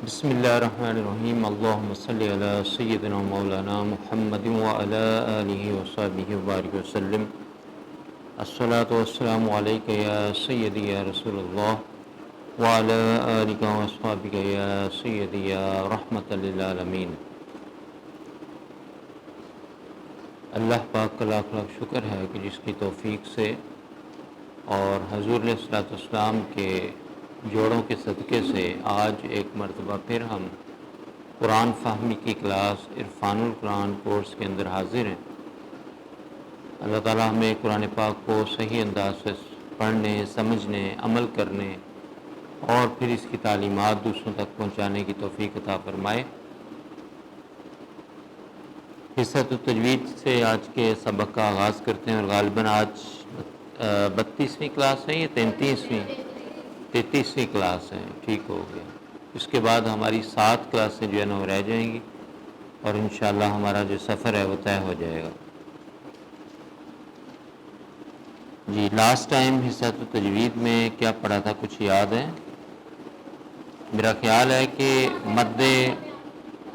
بسم اللہ الرحمن الرحیم اللہم صلی علی سیدنا مولانا محمد وعلی آلہ وصحبہ وبارک وسلم الصلاۃ والسلام علیک یا سیدی یا رسول اللہ وعلی آلہ وصحبہ یا سیدی یا رحمت للعالمین۔ اللہ پاک کا لاکھ لاکھ شکر ہے کہ جس کی توفیق سے اور حضور علیہ الصلوۃ والسلام کے جوڑوں کے صدقے سے آج ایک مرتبہ پھر ہم قرآن فہمی کی کلاس عرفان القرآن کورس کے اندر حاضر ہیں۔ اللہ تعالیٰ ہمیں قرآن پاک کو صحیح انداز سے پڑھنے، سمجھنے، عمل کرنے اور پھر اس کی تعلیمات دوسروں تک پہنچانے کی توفیق عطا فرمائے۔ حصۃ التجوید سے آج کے سبق کا آغاز کرتے ہیں اور غالباً آج 32ویں کلاس ہے یا 33ویں کلاس ہے، ٹھیک ہو گیا۔ اس کے بعد ہماری 7 کلاسیں جو ہے نا وہ رہ جائیں گی اور انشاءاللہ ہمارا جو سفر ہے وہ طے ہو جائے گا۔ جی لاسٹ ٹائم حصۃ التجوید میں کیا پڑھا تھا، کچھ یاد ہے؟ میرا خیال ہے کہ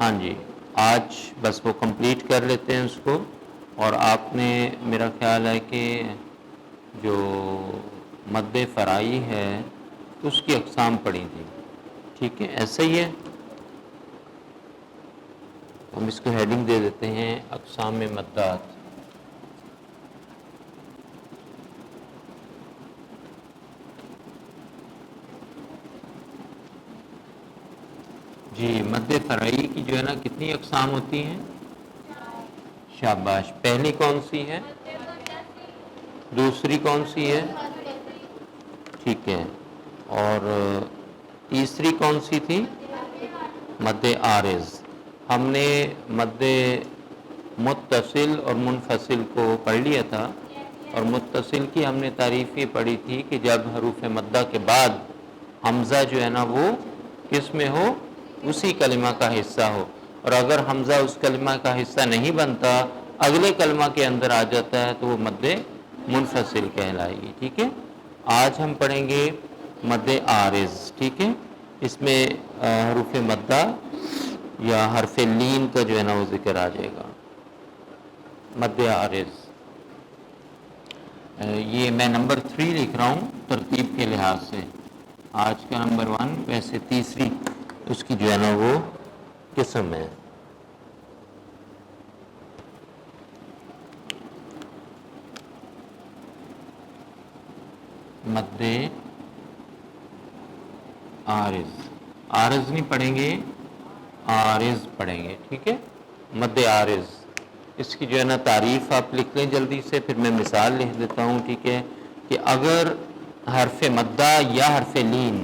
ہاں جی آج بس وہ کمپلیٹ کر لیتے ہیں اس کو، اور آپ نے میرا خیال ہے کہ جو مد فرائی ہے اس کی اقسام پڑھی تھی، ٹھیک ہے ایسا ہی ہے۔ ہم اس کو ہیڈنگ دے دیتے ہیں اقسام مدات۔ جی مد فرائی کی جو ہے نا کتنی اقسام ہوتی ہیں؟ شاباش، پہلی کون سی ہے؟ دوسری کون سی ہے؟ ٹھیک ہے، اور تیسری کون سی تھی؟ مد عارض۔ ہم نے مد متصل اور منفصل کو پڑھ لیا تھا، اور متصل کی ہم نے تعریف یہ پڑھی تھی کہ جب حروف مدہ کے بعد حمزہ جو ہے نا وہ کس میں ہو؟ اسی کلمہ کا حصہ ہو، اور اگر حمزہ اس کلمہ کا حصہ نہیں بنتا، اگلے کلمہ کے اندر آ جاتا ہے تو وہ مد منفصل کہلائے گی، ٹھیک ہے۔ آج ہم پڑھیں گے مد عارض، ٹھیک ہے۔ اس میں حروف مدہ یا حرف لین کا جو ہے نا وہ ذکر آ جائے گا۔ مد عارض یہ میں نمبر 3 لکھ رہا ہوں ترتیب کے لحاظ سے، آج کا نمبر 1، ویسے تیسری اس کی جو ہے نا وہ قسم ہے۔ مد عارض، عارض نہیں پڑھیں گے، عارض پڑھیں گے، ٹھیک ہے۔ مد عارض اس کی جو ہے نا تعریف آپ لکھ لیں جلدی سے، پھر میں مثال لکھ دیتا ہوں، ٹھیک ہے۔ کہ اگر حرف مدہ یا حرف لین،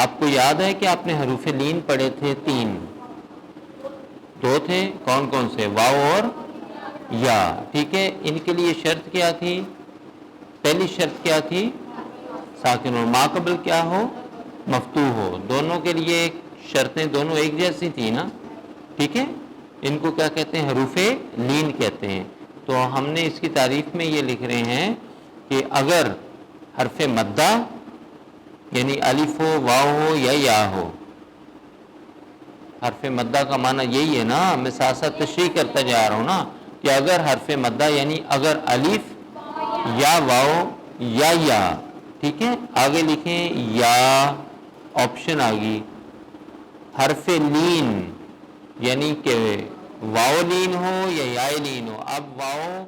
آپ کو یاد ہے کہ آپ نے حروف لین پڑھے تھے 3، 2 تھے، کون کون سے؟ واو اور یا، ٹھیک ہے۔ ان کے لیے شرط کیا تھی؟ پہلی شرط کیا تھی؟ ساکن، اور ما قبل کیا ہو؟ مفتوح ہو۔ دونوں کے لیے شرطیں دونوں ایک جیسی تھی نا، ٹھیک ہے۔ ان کو کیا کہتے ہیں؟ حروف لین کہتے ہیں۔ تو ہم نے اس کی تعریف میں یہ لکھ رہے ہیں کہ اگر حرف مدہ یعنی الف ہو، واو ہو یا یا ہو، حرف مدہ کا معنی یہی ہے نا، میں ساتھ ساتھ تشریح کرتا جا رہا ہوں نا، کہ اگر حرف مدہ یعنی اگر الف یا واو یا، ٹھیک ہے۔ آگے لکھیں یا، آپشن آگی۔ حرف لین یعنی کہ واو لین ہو یا یا لین ہو۔ اب واو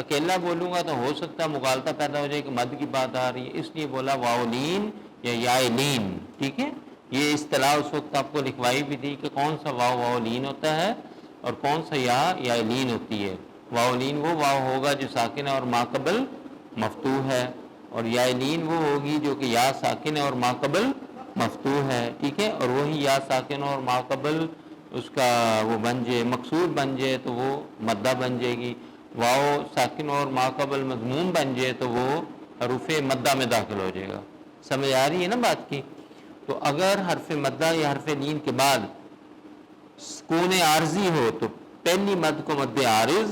اکیلا بولوں گا تو ہو سکتا ہے مغالطہ پیدا ہو جائے کہ مد کی بات آ رہی ہے، اس لیے بولا واو لین یا یا لین، ٹھیک ہے۔ یہ اصطلاح اس وقت آپ کو لکھوائی بھی تھی کہ کون سا واو لین ہوتا ہے اور کون سا یا لین ہوتی ہے۔ واو لین وہ واو ہوگا جو ساکن ہے اور ما قبل مفتوح ہے، اور یا لین وہ ہوگی جو کہ یا ساکن ہے اور ما قبل مفتوح ہے، ٹھیک ہے۔ اور وہی یا ساکن اور ما قبل اس کا وہ بن جائے، مقصور بن جائے تو وہ مدہ بن جائے گی۔ واو ساکن اور ما قبل مضموم بن جائے تو وہ حروف مدہ میں داخل ہو جائے گا۔ سمجھ آ رہی ہے نا بات کی؟ تو اگر حرف مدہ یا حرف لین کے بعد سکون عارضی ہو تو پہلی مد کو مد عارض،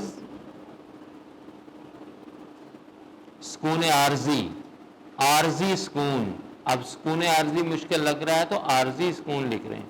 سکون عارضی سکون، اب سکون عارضی مشکل لگ رہا ہے تو عارضی سکون لکھ رہے ہیں،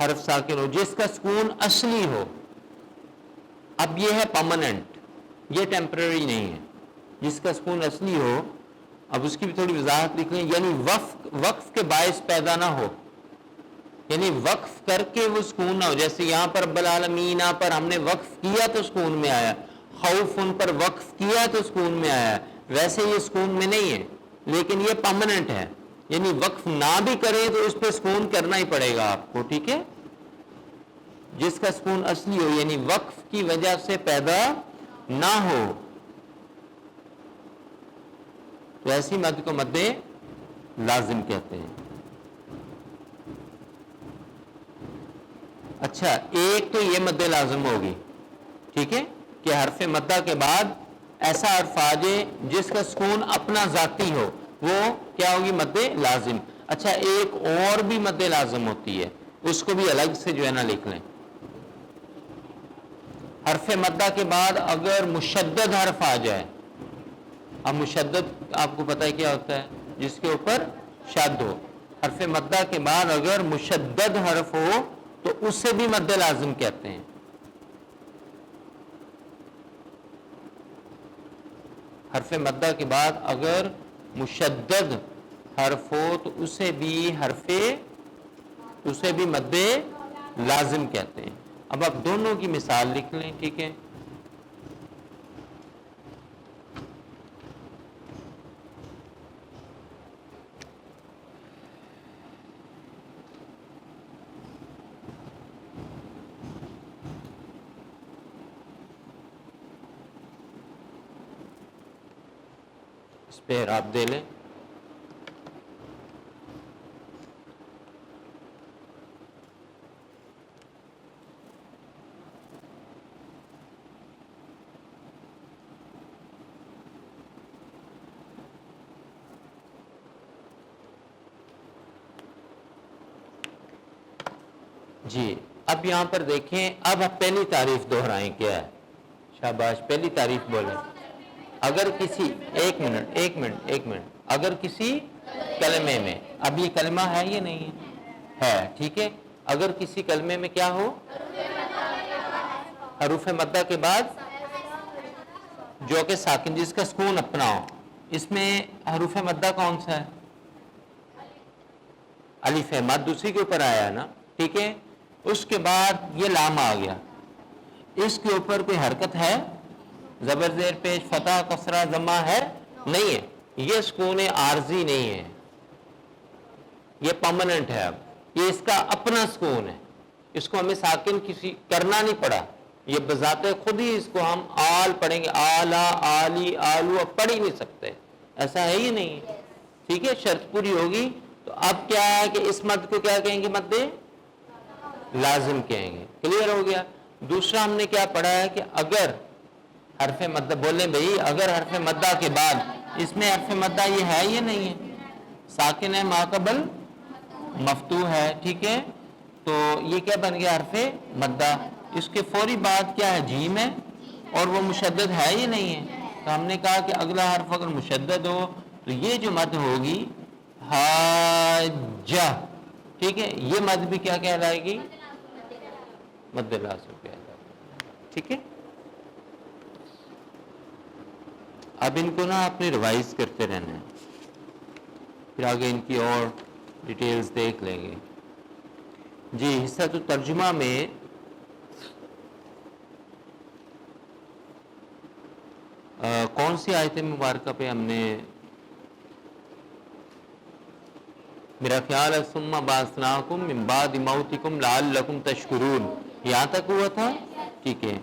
حرف ساکن ہو جس کا سکون اصلی ہو. اب یہ ہے پرماننٹ، یہ ٹیمپرری نہیں ہے. جس کا سکون اصلی ہو، اب اس کی بھی تھوڑی وضاحت لکھ لیں. یعنی وقف کے باعث پیدا نہ ہو، یعنی وقف کر کے وہ سکون نہ ہو. جیسے یہاں پر رب العالمین پر ہم نے وقف کیا تو سکون میں آیا، خوف ان پر وقف کیا تو سکون میں آیا. ویسے یہ سکون میں نہیں ہے، لیکن یہ پرماننٹ ہے. یعنی وقف نہ بھی کرے تو اس پہ سکون کرنا ہی پڑے گا آپ کو. ٹھیک ہے، جس کا سکون اصلی ہو، یعنی وقف کی وجہ سے پیدا نہ ہو، تو ایسی مد کو مد لازم کہتے ہیں. اچھا، ایک تو یہ مد لازم ہوگی، ٹھیک ہے، کہ حرف مدہ کے بعد ایسا حرف آ جائے جس کا سکون اپنا ذاتی ہو، وہ کیا ہوگی؟ مد لازم. اچھا، ایک اور بھی مد لازم ہوتی ہے، اس کو بھی الگ سے جو ہے نا لکھ لیں. حرف مدہ کے بعد اگر مشدد حرف آ جائے، اب مشدد آپ کو پتہ ہے کیا ہوتا ہے؟ جس کے اوپر شد ہو. حرف مدہ کے بعد اگر مشدد حرف ہو تو اسے بھی مد لازم کہتے ہیں. حرف مدہ کے بعد اگر مشدد حرف ہو تو اسے بھی مد لازم کہتے ہیں. اب آپ دونوں کی مثال لکھ لیں. ٹھیک ہے، اس پہ اعراب دے لیں. جی، اب یہاں پر دیکھیں، اب پہلی تعریف دہرائیں. کیا ہے؟ شاباش، پہلی تعریف بولیں. اگر کسی ایک منٹ اگر کسی کلمے میں، اب یہ کلمہ ہے یہ نہیں ہے، ٹھیک ہے، اگر کسی کلمے میں کیا ہو؟ حروف مدہ کے بعد جو کہ ساکن، جس کا سکون اپنا ہو. اس میں حروف مدہ کون سا ہے؟ الف ہے، مد دوسری کے اوپر آیا ہے نا. ٹھیک ہے، اس کے بعد یہ لام آ گیا، اس کے اوپر کوئی حرکت ہے؟ زبر زیر پیش فتح کسرہ ضمہ ہے؟ نہیں ہے. یہ سکون عارضی نہیں ہے، یہ پرماننٹ ہے. اب یہ اس کا اپنا سکون ہے، اس کو ہمیں ساکن کسی کرنا نہیں پڑا. یہ بذات خود ہی اس کو ہم آل پڑھیں گے، آلہ آلی آلو، اب پڑھ ہی نہیں سکتے. ایسا ہے ہی نہیں. ٹھیک ہے، شرط پوری ہوگی. تو اب کیا ہے کہ اس مد کو کیا کہیں گے؟ مد لازم کہیں گے. کلیئر ہو گیا. دوسرا ہم نے کیا پڑھا ہے کہ اگر حرف مدہ، بولیں بھئی، اگر حرف مدہ کے بعد، اس میں حرف مدہ یہ ہے یا نہیں ہے؟ ساکن ہے، ما قبل مفتوح ہے. ٹھیک ہے، تو یہ کیا بن گیا؟ حرف مدہ. اس کے فوری بعد کیا ہے؟ جیم ہے، اور وہ مشدد ہے یا نہیں ہے؟ تو ہم نے کہا کہ اگلا حرف اگر مشدد ہو تو یہ جو مد ہوگی حاجہ، ٹھیک ہے، یہ مد بھی کیا کہلائے گی؟ مد لازم کہلائے گی. ٹھیک ہے، اب ان کو نا اپنی ریوائز کرتے رہنا ہے، پھر آگے ان کی اور ڈیٹیلز دیکھ لیں گے. جی، حصہ تو ترجمہ میں کون سی آیت مبارکہ پہ ہم نے، میرا خیال ہے ثم بعثناکم من بعد موتکم لعلکم تشکرون، یہاں تک ہوا تھا. ٹھیک ہے،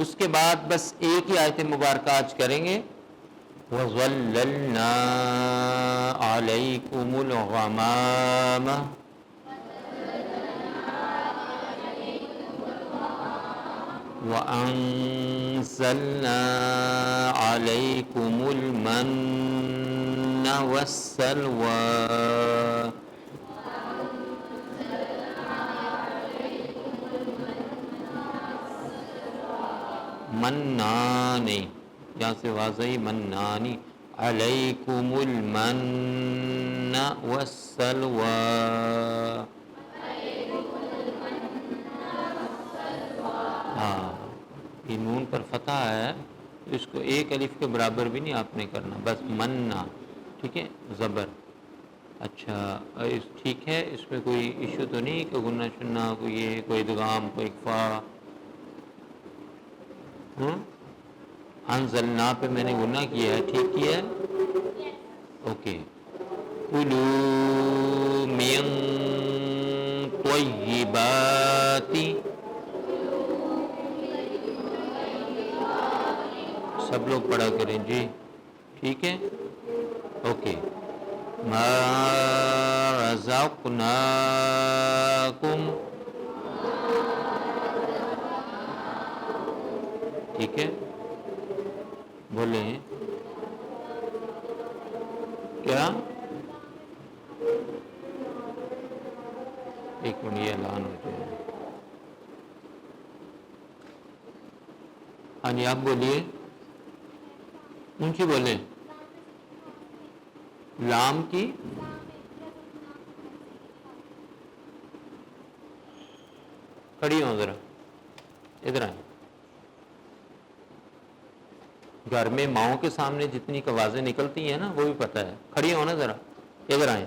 اس کے بعد بس ایک ہی آیت مبارکہ آج کریں گے. وَظَلَّلْنَا عَلَيْكُمُ الْغَمَامَ وَأَنزَلْنَا عَلَيْكُمُ الْمَنَّ وَالسَّلْوَىٰ منانی، یہاں سے واضح منانی، علیکم المن والسلوى. یہ نون پر فتح ہے، اس کو ایک الف کے برابر بھی نہیں آپ نے کرنا، بس مننا، ٹھیک ہے، زبر. اچھا ٹھیک ہے، اس میں کوئی ایشو تو نہیں کہ گننا شننا، کوئی یہ، کوئی ادغام، کوئی اکفا؟ انزلنا پہ میں نے گننا کیا ہے، ٹھیک کیا ہے، اوکے. کلو من طیبات، سب لوگ پڑھا کریں جی، ٹھیک ہے، اوکے. ما رزقناکم، ٹھیک ہے، بولیں کیا؟ ایک منٹ، یہ اعلان ہو جائے. ہاں جی آپ بولیے، اونچی بولیں. لام کی کھڑی ہوں ذرا، ادھر آئیں. گھر میں ماؤں کے سامنے جتنی آوازیں نکلتی ہیں نا وہ بھی پتہ ہے. کھڑی ہو نا ذرا، ادھر آئیں.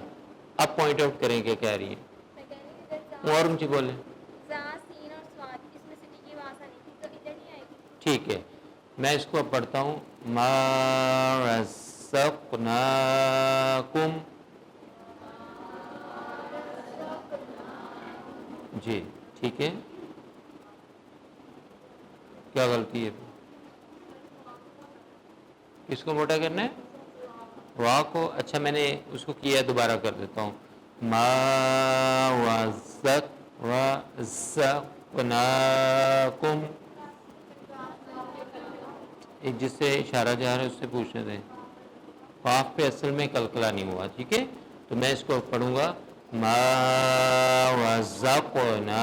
اب پوائنٹ آؤٹ کریں کہ کہہ رہی ہیں، اور اونچی بولیں. ٹھیک ہے، میں اس کو اب پڑھتا ہوں. ما رزقناکم، جی ٹھیک ہے. کیا غلطی ہے؟ کس کو موٹا کرنا ہے؟ واہ کو. اچھا میں نے اس کو کیا، دوبارہ کر دیتا ہوں. ما رزقناکم، جس سے اشارہ جا رہا ہے اس سے پوچھنے دیں. قاف پہ اصل میں قلقلہ نہیں ہوا، ٹھیک ہے. تو میں اس کو پڑھوں گا. ما رزقناکم.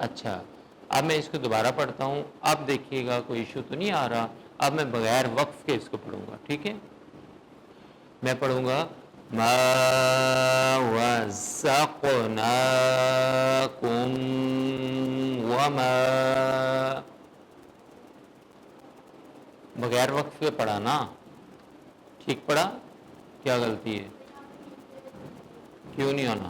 اچھا اب میں اس کو دوبارہ پڑھتا ہوں. اب دیکھیے گا کوئی ایشو تو نہیں آ رہا. اب میں بغیر وقف کے اس کو پڑھوں گا، ٹھیک ہے. میں پڑھوں گا. ما رزقناکم وما، بغیر وقف کے پڑھا نا، ٹھیک پڑھا؟ کیا غلطی ہے؟ کیوں نہیں ہونا؟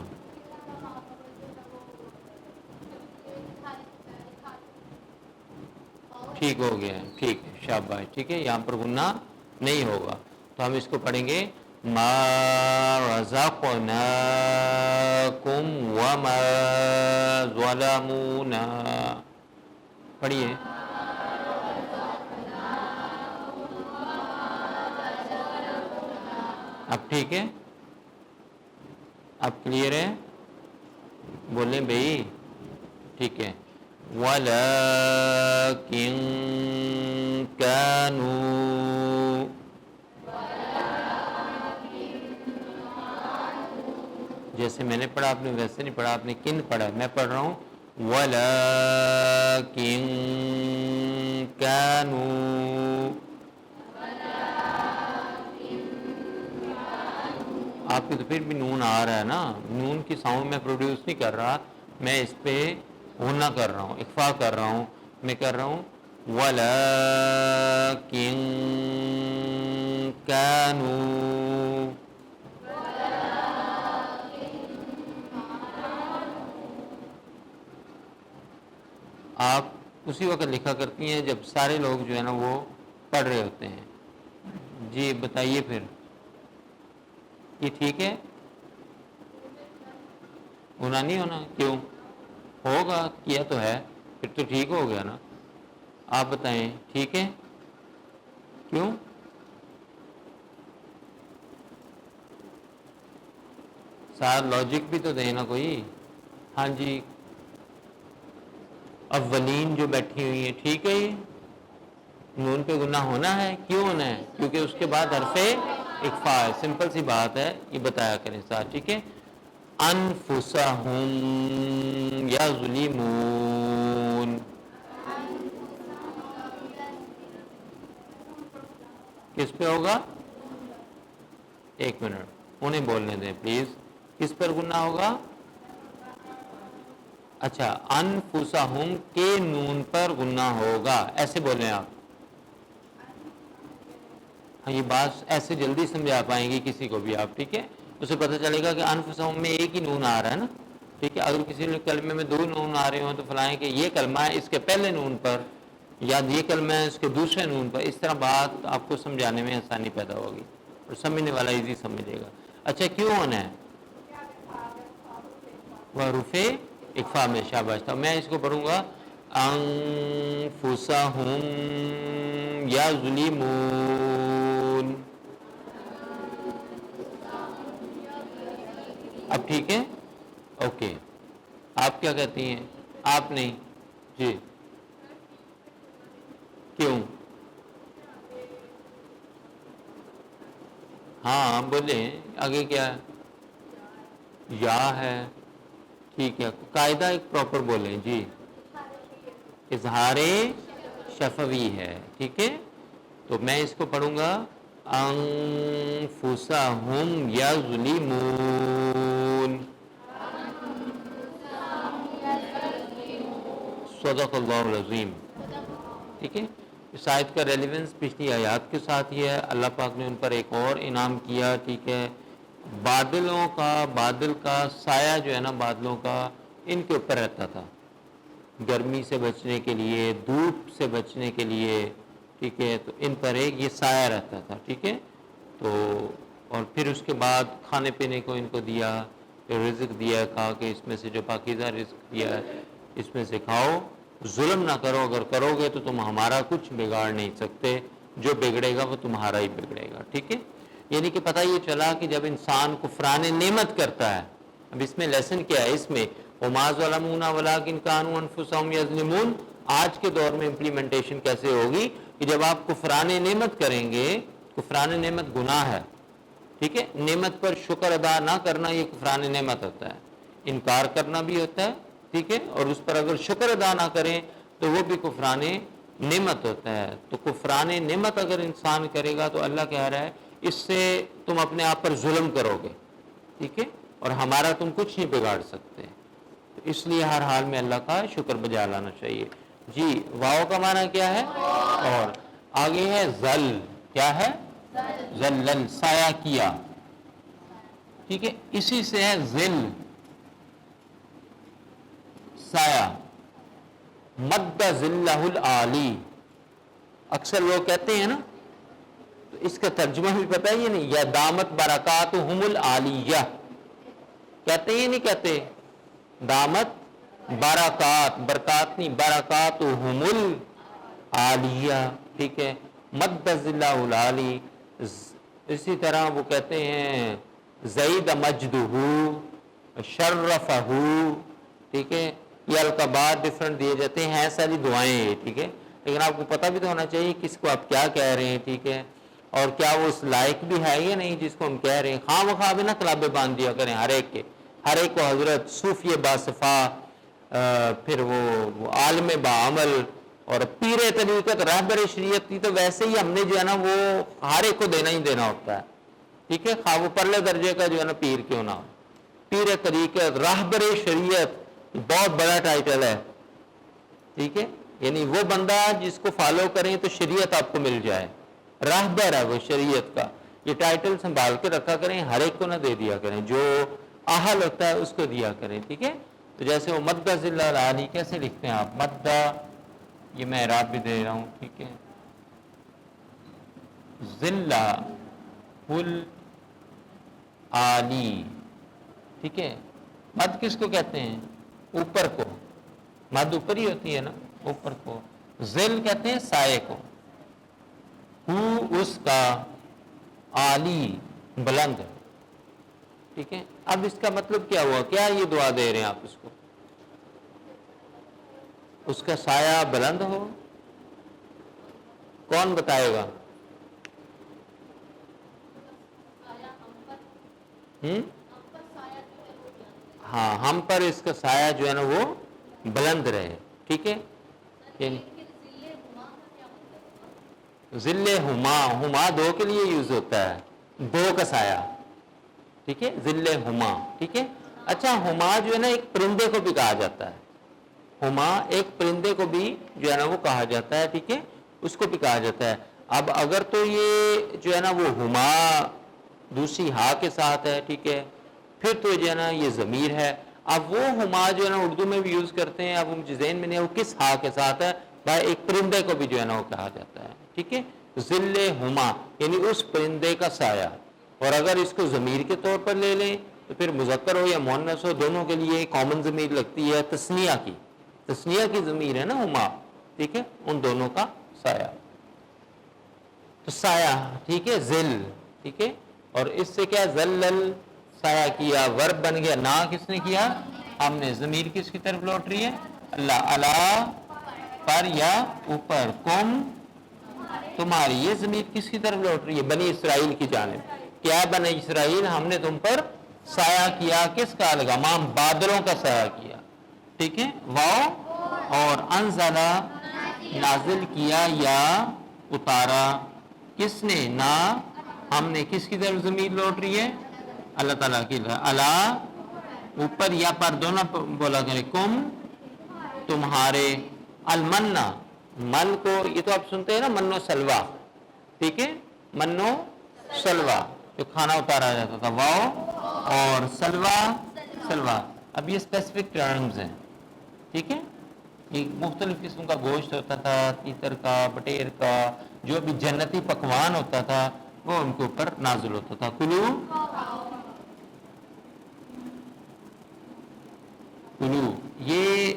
ٹھیک ہو گیا ہے، ٹھیک ہے، شاباش، ٹھیک ہے. یہاں پر گناہ نہیں ہوگا. تو ہم اس کو پڑھیں گے. ما رزقناکم وما ظلمونا، پڑھیے. اب ٹھیک ہے، اب کلیئر ہے؟ بولیں بھائی، ٹھیک ہے. وَلَكِن كَانُوا، جیسے میں نے پڑھا آپ نے ویسے نہیں پڑھا، آپ نے کن پڑھا. میں پڑھ رہا ہوں. وَلَكِن كَانُوا، آپ کی تو پھر بھی نون آ رہا ہے نا. نون کی ساؤنڈ میں پروڈیوس نہیں کر رہا، میں اس پہ غنہ کر رہا ہوں، اخفا کر رہا ہوں. میں کر رہا ہوں وَلَكِن كَانُوا. آپ اسی وقت لکھا کرتی ہیں جب سارے لوگ جو ہے نا وہ پڑھ رہے ہوتے ہیں. جی بتائیے پھر، یہ ٹھیک ہے؟ ہونا نہیں ہونا؟ کیوں ہوگا؟ کیا تو ہے، پھر تو ٹھیک ہو گیا نا. آپ بتائیں ٹھیک ہے؟ کیوں؟ ساتھ لاجک بھی تو دینا کوئی. ہاں جی، اولین جو بیٹھی ہوئی ہیں، ٹھیک ہے. یہ نون پہ گناہ ہونا ہے. کیوں ہونا ہے؟ کیونکہ اس کے بعد حرف اخفا ہے. سمپل سی بات ہے، یہ بتایا کریں ساتھ، ٹھیک ہے. انفسہم یظلمون، کس پہ ہوگا؟ ایک منٹ انہیں بولنے دیں پلیز. کس پر گناہ ہوگا؟ اچھا انفسہم کے نون پر غنہ ہوگا، ایسے بولیں آپ. ہاں یہ بات ایسے جلدی سمجھا پائیں گے کسی کو بھی آپ، ٹھیک ہے. اسے پتہ چلے گا کہ انفسہم میں ایک ہی نون آ رہا ہے نا، ٹھیک ہے. اگر کسی کلمے میں 2 نون آ رہے ہوں تو فلائیں کہ یہ کلمہ ہے اس کے پہلے نون پر، یا یہ کلمہ ہے اس کے دوسرے نون پر. اس طرح بات آپ کو سمجھانے میں آسانی پیدا ہوگی اور سمجھنے والا ایزی سمجھے گا. اچھا کیوں ہونا ہے؟ وحروف اقفا میں، شاباش. تو میں اس کو پڑھوں گا انفسہم یظلمون. اب ٹھیک ہے، اوکے. آپ کیا کہتی ہیں؟ آپ نہیں جی کیوں؟ ہاں بولیں آگے کیا ہے؟ یا ہے، ٹھیک ہے. قاعدہ ایک پراپر بولیں جی. اظہار شفوی ہے، ٹھیک ہے. تو میں اس کو پڑھوں گا انفسہم یظلمون. صدق اللہ العظیم. ٹھیک ہے. اس آیت کا ریلیونس پچھلی آیات کے ساتھ ہی ہے. اللہ پاک نے ان پر ایک اور انعام کیا، ٹھیک ہے. بادل کا سایہ جو ہے نا، بادلوں کا ان کے اوپر رہتا تھا گرمی سے بچنے کے لیے، دھوپ سے بچنے کے لیے، ٹھیک ہے. تو ان پر ایک یہ سایہ رہتا تھا، ٹھیک ہے. تو اور پھر اس کے بعد کھانے پینے کو ان کو دیا، رزق دیا، کہا کہ اس میں سے جو پاکیزہ رزق دیا ہے اس میں سے کھاؤ، ظلم نہ کرو. اگر کرو گے تو تم ہمارا کچھ بگاڑ نہیں سکتے، جو بگڑے گا وہ تمہارا ہی بگڑے گا، ٹھیک ہے. یعنی کہ پتہ یہ چلا کہ جب انسان کفران نعمت کرتا ہے، اب اس میں لیسن کیا ہے؟ اس میں وَمَا ظَلَمُونَا وَلَٰكِن كَانُوا أَنفُسَهُمْ يَظْلِمُونَ. آج کے دور میں امپلیمنٹیشن کیسے ہوگی کہ جب آپ کفران نعمت کریں گے، کفران نعمت گناہ ہے، ٹھیک ہے. نعمت پر شکر ادا نہ کرنا یہ کفران نعمت ہوتا ہے. انکار کرنا بھی ہوتا ہے، ٹھیک ہے. اور اس پر اگر شکر ادا نہ کریں تو وہ بھی کفران نعمت ہوتا ہے. تو کفران نعمت اگر انسان کرے گا تو اللہ کہہ رہا ہے اس سے تم اپنے آپ پر ظلم کرو گے، ٹھیک ہے. اور ہمارا تم کچھ نہیں بگاڑ سکتے. تو اس لیے ہر حال میں اللہ کا شکر بجا لانا چاہیے. جی واو کا معنی کیا ہے؟ اور آگے ہے ذل. کیا ہے؟ ذلل، سایہ کیا، ٹھیک ہے. اسی سے ہے ذل، سایہ. مد ذلہ العالی، اکثر لوگ کہتے ہیں نا، تو اس کا ترجمہ بھی پتہ ہی نہیں. یا دامت برکاتہم العالیہ کہتے ہیں، نہیں کہتے؟ دامت برکات، برکات نہیں، برکاتہم العالیہ، ٹھیک ہے. مد ذلہ العالی. اسی طرح وہ کہتے ہیں زید مجدہ، شرفہ، ٹھیک ہے. یہ القابات ڈفرنٹ دیے جاتے ہیں ساری دعائیں ہیں، ٹھیک ہے. لیکن آپ کو پتہ بھی تو ہونا چاہیے کس کو آپ کیا کہہ رہے ہیں، ٹھیک ہے. اور کیا وہ اس لائق بھی ہے یا نہیں جس کو ہم کہہ رہے ہیں. خواہ مخواہ بھی نہ کلابے باندھ دیا کریں ہر ایک کے، ہر ایک کو حضرت، صوفی باصفا، پھر وہ عالم بعمل اور پیر طریقت، رہبر شریعت کی. تو ویسے ہی ہم نے جو ہے نا وہ ہر ایک کو دینا ہی دینا ہوتا ہے، ٹھیک ہے. خواہ وہ پرلے درجے کا جو ہے نا پیر کیوں نہ ہو. پیر طریقت، رہبر شریعت بہت بڑا ٹائٹل ہے، ٹھیک ہے. یعنی وہ بندہ جس کو فالو کریں تو شریعت آپ کو مل جائے. راہبر ہے وہ شریعت کا. یہ ٹائٹل سنبھال کے رکھا کریں، ہر ایک کو نہ دے دیا کریں، جو اہل ہوتا ہے اس کو دیا کریں، ٹھیک ہے. تو جیسے وہ مدہ ذلہ العالی کیسے لکھتے ہیں آپ؟ مدہ، یہ میں اعراب بھی دے رہا ہوں، ٹھیک ہے. ذلہ العالی، ٹھیک ہے. مد کس کو کہتے ہیں؟ اوپر کو. مد اوپر ہی ہوتی ہے نا، اوپر کو. ذل کہتے ہیں سائے کو. اس کا، عالی، بلند، ٹھیک ہے. اب اس کا مطلب کیا ہوا؟ کیا یہ دعا دے رہے ہیں آپ اس کو؟ اس کا سایہ بلند ہو. کون بتائے گا؟ ہاں، ہم پر اس کا سایہ جو ہے نا وہ بلند رہے، ٹھیک ہے. ذل ہما، ہما دو کے لیے یوز ہوتا ہے، دو کا سایہ، ٹھیک ہے. ذل ہما، ٹھیک ہے. اچھا ہما جو ہے نا ایک پرندے کو بھی کہا جاتا ہے، ہما ایک پرندے کو بھی جو ہے نا وہ کہا جاتا ہے، ٹھیک ہے، اس کو بھی کہا جاتا ہے. اب اگر تو یہ جو ہے نا وہ ہما دوسری ہا کے ساتھ ہے، ٹھیک ہے، پھر تو جو ہے نا یہ ضمیر ہے. اب وہ ہما جو ہے نا اردو میں بھی یوز کرتے ہیں، اب مجھے ذہن میں نہیں ہے وہ کس ہا کے ساتھ ہے. بھائی ایک پرندے کو بھی جو ہے نا وہ کہا جاتا ہے، ٹھیک ہے، ظل ہما یعنی اس پرندے کا سایہ. اور اگر اس کو ضمیر کے طور پر لے لیں تو پھر مذکر ہو یا مؤنث ہو دونوں کے لیے کامن ضمیر لگتی ہے، تثنیہ کی ضمیر ہے نا ہما، ٹھیک ہے، ان دونوں کا سایہ. تو سایہ، ٹھیک ہے، ذل، ٹھیک ہے، اور اس سے کیا ذلل سایہ کیا، ورب بن گیا. نا کس نے کیا؟ ہم نے. ضمیر کس کی طرف لوٹ رہی ہے؟ اللہ. الا پر یا اوپر، کم تمہاری. یہ ضمیر کس کی طرف لوٹ رہی ہے؟ بنی اسرائیل کی جانب. کیا بنی اسرائیل ہم نے تم پر سایہ کیا، کس کا؟ الغمام، بادلوں کا سایہ کیا، ٹھیک ہے. واو اور انزلہ نازل کیا یا اتارا، کس نے؟ نا ہم نے. کس کی طرف ضمیر لوٹ رہی ہے؟ اللہ تعالیٰ کی طرف. اللہ اوپر یا پر دونوں بولا کرے. کم تمہارے. المنا من کو یہ تو آپ سنتے ہیں نا من و سلوا، ٹھیک ہے، من و سلوا جو کھانا اتارا جاتا تھا. واو اور سلوا. اب یہ اسپیسیفک ٹرمز ہیں، ٹھیک ہے. یہ مختلف قسم کا گوشت ہوتا تھا، تیتر کا، بٹیر کا، جو بھی جنتی پکوان ہوتا تھا وہ ان کے اوپر نازل ہوتا تھا. کلو یہ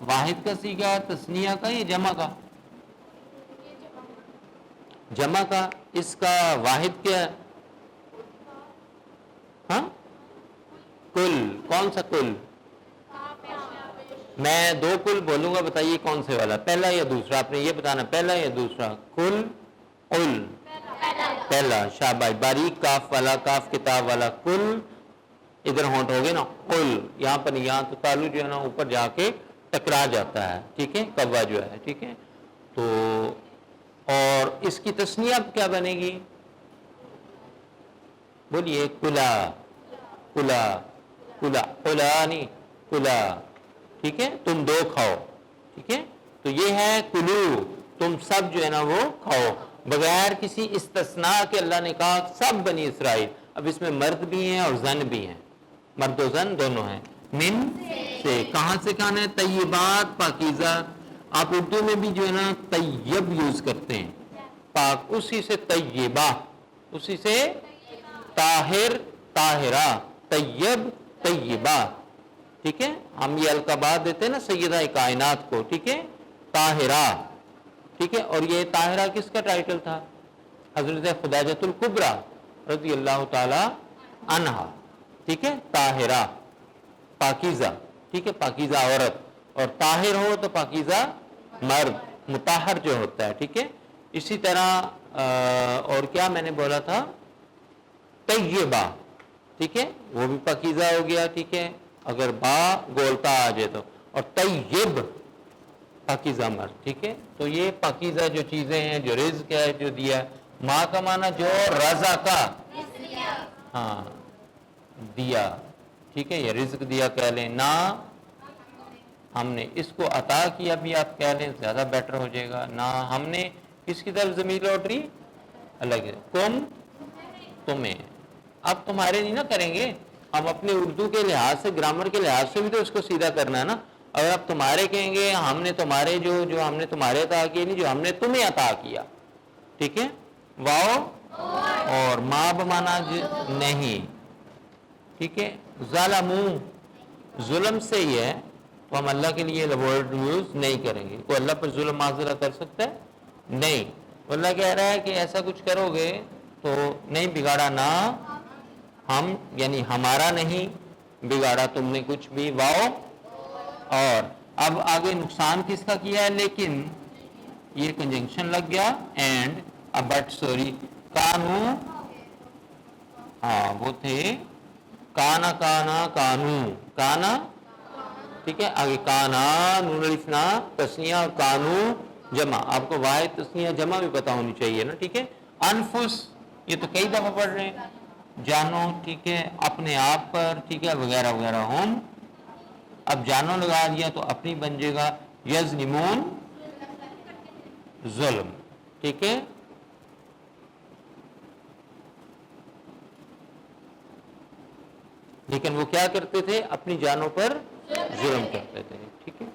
واحد کا سیگا، تثنیہ کا یا جمع کا؟ جمع کا. اس کا واحد کیا ہے؟ ہاں کل. کون سا کل؟ میں دو کل بولوں گا، بتائیے کون سے والا، پہلا یا دوسرا؟ آپ نے یہ بتانا پہلا یا دوسرا. کل قل پہلا. شاباش. باریک کاف والا، کاف کتاب والا. کل ادھر ہونٹ ہو گئے نا، قل یہاں پر نہیں، یہاں تو تالو جو ہے نا اوپر جا کے ٹکرا جاتا ہے، ٹھیک ہے، کوا جو ہے، ٹھیک ہے. تو اور اس کی تثنیہ اب کیا بنے گی؟ بولیے. کلا کلا کلا کلا نہیں کلا، ٹھیک ہے، تم دو کھاؤ، ٹھیک ہے. تو یہ ہے کلو، تم سب جو ہے نا وہ کھاؤ، بغیر کسی استثناء کے اللہ نے کہا سب بنی اسرائیل. اب اس میں مرد بھی ہیں اور زن بھی ہیں، مرد و زن دونوں ہیں. من سے. کہاں سے کھانا ہے؟ طیبات، پاکیزہ. آپ اردو میں بھی جو ہے نا طیب یوز کرتے ہیں، پاک، اسی سے طیبہ، اسی سے طاہر، طاہرہ، طیب، طیبہ، ٹھیک ہے. ہم یہ القابات دیتے ہیں نا سیدہ کائنات کو، ٹھیک ہے، طاہرہ، ٹھیک ہے. اور یہ طاہرہ کس کا ٹائٹل تھا؟ حضرت خدیجہ الکبریٰ رضی اللہ تعالی عنہا، ٹھیک ہے. طاہرہ پاکیزہ، ٹھیک ہے، پاکیزہ عورت. اور طاہر ہو تو پاکیزہ مرد، مطہر جو ہوتا ہے، ٹھیک ہے. اسی طرح اور کیا میں نے بولا تھا؟ طیبہ، ٹھیک ہے، وہ بھی پاکیزہ ہو گیا، ٹھیک ہے، اگر با گولتا آ جائے تو. اور طیب پاکیزہ مرد، ٹھیک ہے. تو یہ پاکیزہ جو چیزیں ہیں، جو رزق ہے جو دیا، ماں کا معنی جو رضا کا، ہاں دیا، ٹھیک ہے، یہ رزق دیا کہہ لیں. نہ ہم نے اس کو عطا کیا بھی آپ کہہ لیں، زیادہ بیٹر ہو جائے گا. نہ ہم نے کس کی طرف ضمیر لوٹ رہی؟ الگ ہے. کم تمہیں. اب تمہارے نہیں نا کریں گے ہم، اپنے اردو کے لحاظ سے، گرامر کے لحاظ سے بھی تو اس کو سیدھا کرنا ہے نا. اگر آپ تمہارے کہیں گے، ہم نے تمہارے جو ہم نے تمہارے عطا کیا نہیں، جو ہم نے تمہیں عطا کیا، ٹھیک ہے. واؤ اور ما بمانا نہیں، ٹھیک ہے. ظالموں ظلم سے ہی ہے، تو ہم اللہ کے لیے ورڈ یوز نہیں کریں گے. کوئی اللہ پر ظلم معذرہ کر سکتا ہے؟ نہیں. اللہ کہہ رہا ہے کہ ایسا کچھ کرو گے تو نہیں بگاڑا نہ ہم، یعنی ہمارا نہیں بگاڑا تم نے کچھ بھی. واؤ اور اب آگے نقصان کس کا کیا ہے؟ لیکن یہ کنجنکشن لگ گیا اینڈ بٹ سوری. کانو، ہاں وہ تھے کانا کانا کانو، کانا، ٹھیک ہے. آگے کانا نون الف نا تسنیہ، کانو جمع. آپ کو واحد تسنیہ جمع بھی پتا ہونی چاہیے نا، ٹھیک ہے. انفس یہ تو کئی دفعہ پڑھ رہے ہیں، جانو، ٹھیک ہے، اپنے آپ پر، ٹھیک ہے، وغیرہ وغیرہ. ہم اب جانو لگا دیا تو اپنی بن جائے گا یظلمون ظلم. ٹھیک ہے. لیکن وہ کیا کرتے تھے؟ اپنی جانوں پر ظلم کرتے تھے. ٹھیک ہے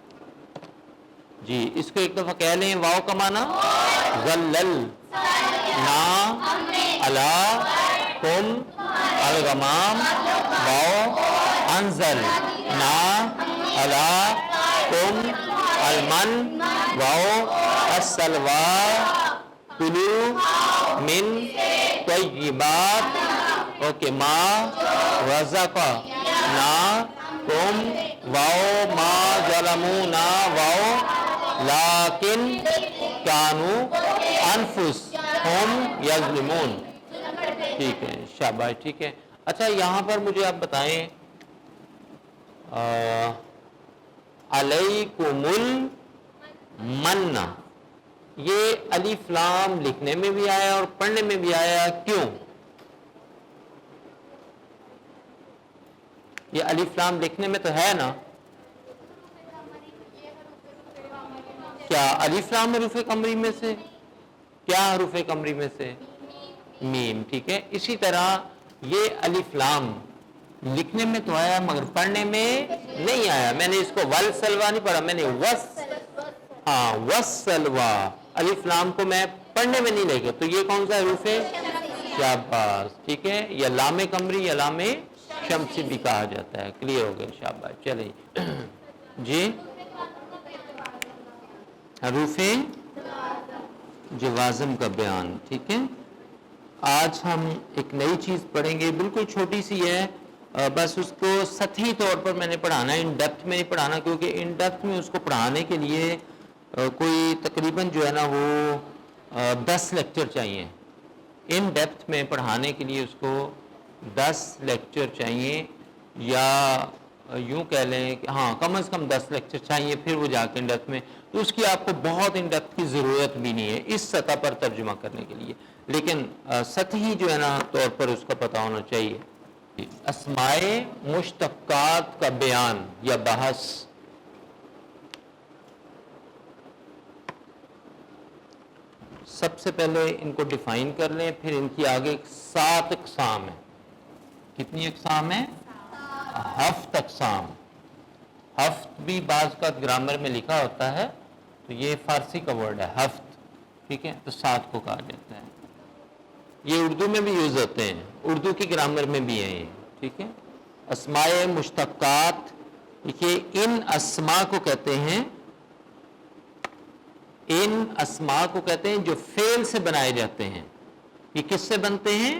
جی. اس کو ایک دفعہ کہہ لیں. واو کا معنی ظلل نا علا کم الغمام واو انزل نا علا کم المن واو السلوا کلو من طیبات اوکے ما رزقا نا کم واو ما ظلمونا واو لیکن کانو انفسہم یظلمون. ٹھیک ہے شاباش. ٹھیک ہے. اچھا یہاں پر مجھے آپ بتائیں علیکم المن یہ الف لام لکھنے میں بھی آیا اور پڑھنے میں بھی آیا, کیوں؟ یہ الف لام لکھنے میں تو ہے نا. کیا الف لام حروف قمری میں سے؟ کیا حروف قمری میں سے؟ میم. ٹھیک ہے. اسی طرح یہ الف لام لکھنے میں تو آیا مگر پڑھنے میں نہیں آیا. میں نے اس کو ول سلوا نہیں پڑھا, میں نے وس سلوا الف لام کو میں پڑھنے میں نہیں لے گا. تو یہ کون سا حروف ہے؟ شاباش. ٹھیک ہے. یا لام قمری یا لام شمسی بھی کہا جاتا ہے. کلیئر ہو گیا. شاباش. چلیں جی. حروف جوازم کا بیان. ٹھیک ہے. آج ہم ایک نئی چیز پڑھیں گے, بالکل چھوٹی سی ہے, بس اس کو سطحی طور پر میں نے پڑھانا ہے, ان ڈیپتھ میں نہیں پڑھانا, کیونکہ ان ڈیپتھ میں اس کو پڑھانے کے لیے کوئی تقریباً جو ہے نا وہ 10 لیکچر چاہیے. ان ڈیپتھ میں پڑھانے کے لیے اس کو 10 لیکچر چاہیے, یا یوں کہہ لیں کہ ہاں کم از کم 10 لیکچر چاہیے, پھر وہ جا کے ان ڈیپتھ میں. تو اس کی آپ کو بہت ان ڈیپتھ کی ضرورت بھی نہیں ہے اس سطح پر ترجمہ کرنے کے لیے, لیکن سطحی جو ہے نا طور پر اس کا پتہ ہونا چاہیے. اسماء مشتقات کا بیان یا بحث. سب سے پہلے ان کو ڈیفائن کر لیں, پھر ان کی آگے 7 اقسام ہیں. کتنی اقسام ہیں؟ 7 اقسام. ہفت بھی بعض کا گرامر میں لکھا ہوتا ہے, تو یہ فارسی کا ورڈ ہے ہفت. ٹھیک ہے. تو 7 کو کہا جاتا ہے. یہ اردو میں بھی یوز ہوتے ہیں, اردو کی گرامر میں بھی ہیں یہ. ٹھیک ہے. اسماء مشتقات, دیکھیے ان اسماء کو کہتے ہیں, ان اسماء کو کہتے ہیں جو فعل سے بنائے جاتے ہیں. یہ کس سے بنتے ہیں؟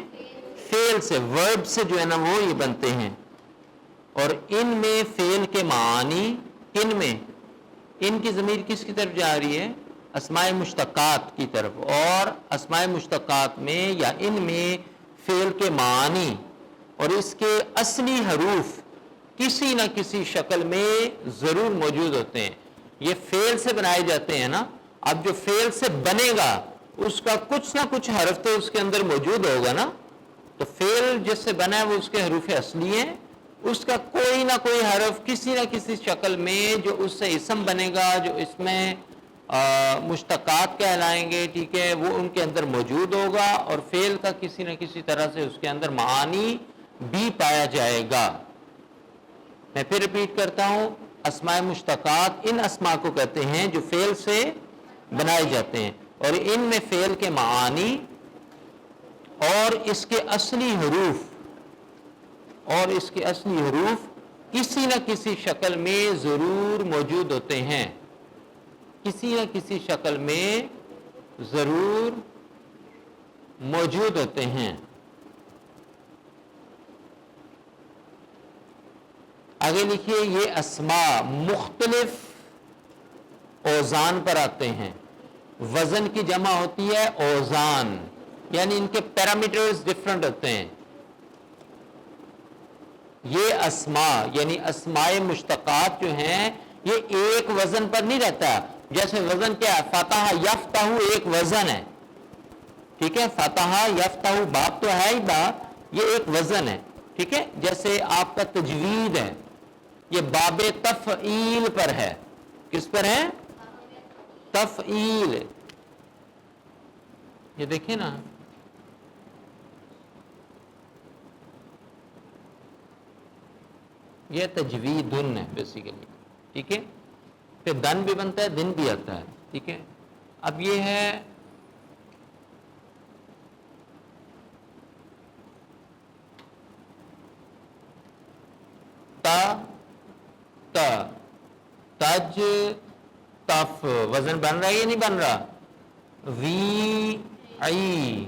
فعل سے, ورب سے جو ہے نا وہ یہ بنتے ہیں. اور ان میں فعل کے معانی, کن میں؟ ان کی ضمیر کس کی طرف جا رہی ہے؟ اسماء مشتقات کی طرف. اور اسماء مشتقات میں یا ان میں فعل کے معانی اور اس کے اصلی حروف کسی نہ کسی شکل میں ضرور موجود ہوتے ہیں. یہ فعل سے بنائے جاتے ہیں نا, اب جو فعل سے بنے گا اس کا کچھ نہ کچھ حرف تو اس کے اندر موجود ہوگا نا. تو فعل جس سے بنا ہے وہ اس کے حروف اصلی ہیں, اس کا کوئی نہ کوئی حرف کسی نہ کسی شکل میں جو اس سے اسم بنے گا, جو اس میں مشتقات کہلائیں گے, ٹھیک ہے, وہ ان کے اندر موجود ہوگا. اور فعل کا کسی نہ کسی طرح سے اس کے اندر معانی بھی پایا جائے گا. میں پھر ریپیٹ کرتا ہوں, اسماء مشتقات ان اسماء کو کہتے ہیں جو فعل سے بنائے جاتے ہیں, اور ان میں فعل کے معانی اور اس کے اصلی حروف کسی نہ کسی شکل میں ضرور موجود ہوتے ہیں. کسی نہ کسی شکل میں ضرور موجود ہوتے ہیں. آگے لکھیے, یہ اسماء مختلف اوزان پر آتے ہیں. وزن کی جمع ہوتی ہے اوزان, یعنی ان کے پیرامیٹرز ڈفرنٹ ہوتے ہیں. یہ اسماء یعنی اسماء مشتقات جو ہیں یہ ایک وزن پر نہیں رہتا. جیسے وزن کیا ہے؟ فتح یفتح ایک وزن ہے, ٹھیک ہے, فتح یفتح باب تو ہے ہی باب, یہ ایک وزن ہے. ٹھیک ہے. جیسے آپ کا تجوید ہے, یہ باب تفعیل پر ہے. کس پر ہے؟ تفعیل. یہ دیکھیں نا، یہ تجویدن ہے بیسیکلی. ٹھیک ہے، پھر دن بھی بنتا ہے، دن بھی آتا ہے. ٹھیک ہے، اب یہ ہے تا تا تج تف. وزن بن رہا ہے یا نہیں بن رہا؟ وی ای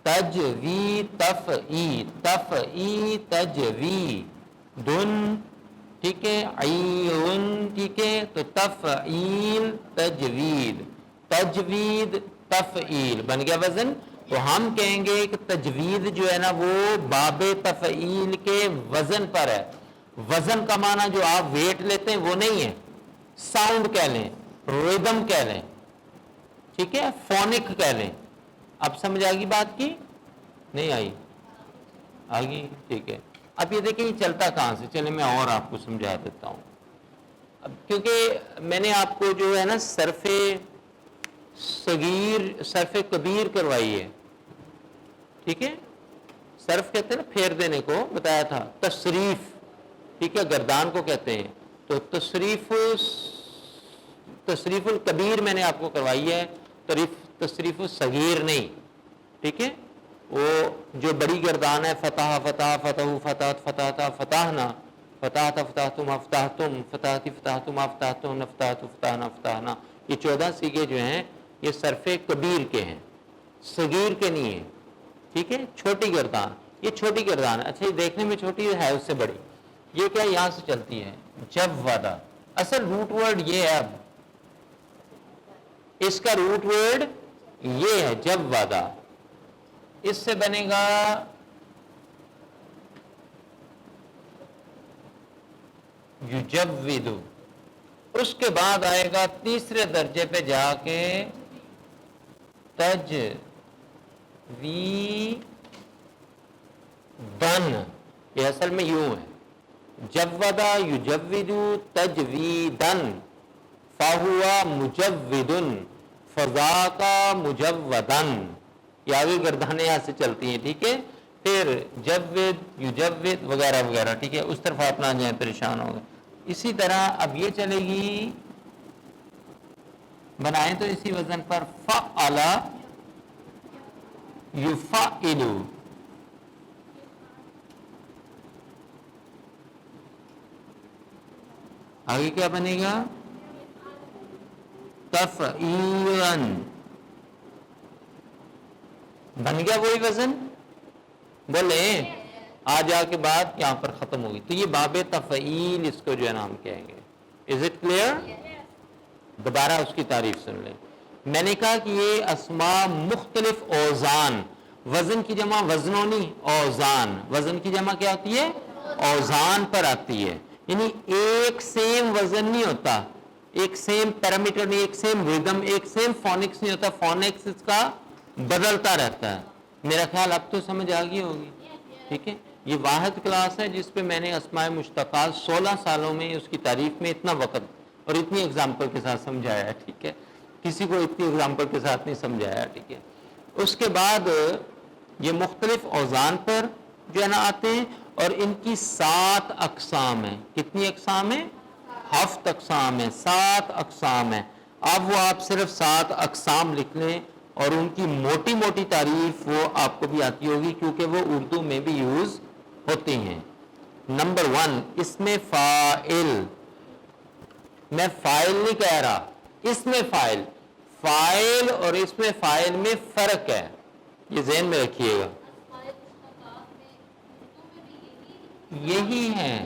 تج وی تف ای تف ای تج وی دن. ٹھیک ہے، عین. ٹھیک ہے، تو تفعیل تجوید، تجوید تفعیل بن گیا وزن. تو ہم کہیں گے کہ تجوید جو ہے نا وہ باب تفعیل کے وزن پر ہے. وزن کا معنی جو آپ ویٹ لیتے ہیں وہ نہیں ہے، ساؤنڈ کہہ لیں، ریدم کہہ لیں. ٹھیک ہے، فونک کہہ لیں. اب سمجھ آ گئی بات کی؟ نہیں آئی؟ آ گئی. ٹھیک ہے، اب یہ دیکھیں یہ چلتا کہاں سے. چلیں میں اور آپ کو سمجھا دیتا ہوں. اب کیونکہ میں نے آپ کو جو ہے نا صرف صغیر صرف کبیر کروائی ہے. ٹھیک ہے، صرف کہتے ہیں نا پھیر دینے کو، بتایا تھا. تصریف، ٹھیک ہے، گردان کو کہتے ہیں. تو تصریف الکبیر میں نے آپ کو کروائی ہے، تصریف الصغیر نہیں. ٹھیک ہے، وہ جو بڑی گردان ہے، فتح فتح فتح فتحت فتحتا فتحنا فتحت فتحتم افتحتم فتحتی فتحتم افتحتم نفتحت فتحنا فتحنا. یہ 14 سیغے جو ہیں یہ صرف کبیر کے ہیں، صغیر کے نہیں ہیں. ٹھیک ہے، چھوٹی گردان، یہ چھوٹی گردان ہے. اچھا یہ دیکھنے میں چھوٹی ہے اس سے بڑی. یہ کیا یہاں سے چلتی ہے؟ جب وعدہ. اصل روٹ ورڈ یہ ہے. اب اس کا روٹ ورڈ یہ ہے جب وعدہ. اس سے بنے گا یجودو. اس کے بعد آئے گا تیسرے درجے پہ جا کے تجویدن. یہ اصل میں یوں ہے، جودا یجودو تجویدن فہوا مجودن فذاک مجودن. یہ آگے گردانیں یہاں سے چلتی ہیں. ٹھیک ہے، پھر جود یجود وغیرہ وغیرہ. ٹھیک ہے، اس طرف آپ نہ جائیں پریشان ہو گئے. اسی طرح اب یہ چلے گی، بنائیں تو اسی وزن پر فعل یفعل. آگے کیا بنے گا؟ تفعیلاً. بن گیا وہی وزن؟ بولیں آ جا کے بعد یہاں پر ختم ہوگی. تو یہ باب تفعیل اس کو جو ہے نام کہیں گے. Is it clear? دوبارہ اس کی تعریف سن لیں. میں نے کہا کہ یہ اسماء مختلف اوزان، وزن کی جمع وزنونی، اوزان. وزن کی جمع کیا ہوتی ہے؟ اوزان پر آتی ہے. یعنی ایک سیم وزن نہیں ہوتا، ایک سیم پیرامیٹر نہیں، ایک سیم ریدم، ایک سیم فونکس نہیں ہوتا. فونکس اس کا بدلتا رہتا ہے. میرا خیال اب تو سمجھ آ گئی ہوگی. ٹھیک ہے، یہ واحد کلاس ہے جس پہ میں نے اسماء مشتقات 16 سالوں میں اس کی تعریف میں اتنا وقت اور اتنی اگزامپل کے ساتھ سمجھایا ہے. ٹھیک ہے، کسی کو اتنی اگزامپل کے ساتھ نہیں سمجھایا. ٹھیک ہے، اس کے بعد یہ مختلف اوزان پر جو ہے نا آتے ہیں اور ان کی 7 اقسام ہیں. کتنی اقسام ہیں؟ 7 اقسام ہیں. 7 اقسام ہیں. اب وہ آپ صرف 7 اقسام لکھ لیں اور ان کی موٹی موٹی تعریف وہ آپ کو بھی آتی ہوگی کیونکہ وہ اردو میں بھی یوز ہوتی ہیں. نمبر 1 اس میں فاعل. میں فاعل نہیں کہہ رہا، اس میں فاعل. فاعل اور اس میں فاعل میں فرق ہے، یہ ذہن میں رکھیے گا. یہی ہے،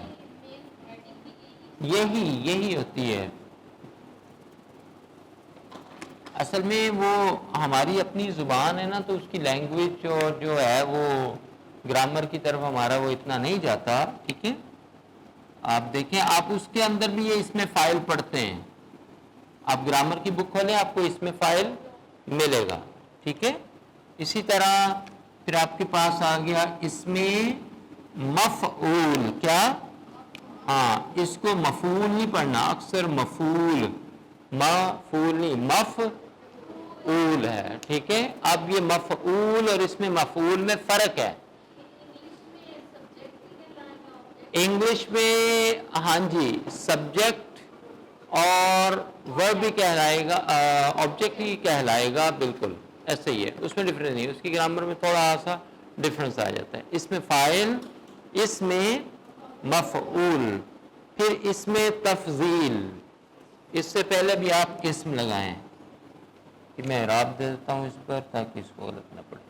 یہی ہوتی ہے. اصل میں وہ ہماری اپنی زبان ہے نا، تو اس کی لینگویج اور جو ہے وہ گرامر کی طرف ہمارا وہ اتنا نہیں جاتا. ٹھیک ہے، آپ دیکھیں آپ اس کے اندر بھی یہ اس میں فاعل پڑھتے ہیں. آپ گرامر کی بک کھولیں آپ کو اس میں فاعل ملے گا. ٹھیک ہے، اسی طرح پھر آپ کے پاس آ گیا اس میں مفعول. کیا؟ ہاں اس کو مفعول نہیں پڑھنا، اکثر مفعول، مفعول نہیں، مفعول ہے، ٹھیک ہے. اب یہ مفعول اور اس میں مفعول میں فرق ہے. انگلش میں ہاں جی سبجیکٹ اور ورب بھی کہلائے گا، آبجیکٹ ہی کہلائے گا، بالکل ایسے ہی ہے، اس میں ڈفرینس نہیں، اس کی گرامر میں تھوڑا سا ڈفرینس آ جاتا ہے. اس میں فاعل، اس میں مفعول، پھر اس میں تفضیل. اس سے پہلے بھی آپ قسم لگائیں کہ میں اعراب دے دیتا ہوں اس پر تاکہ اس کو غلط نہ پڑے.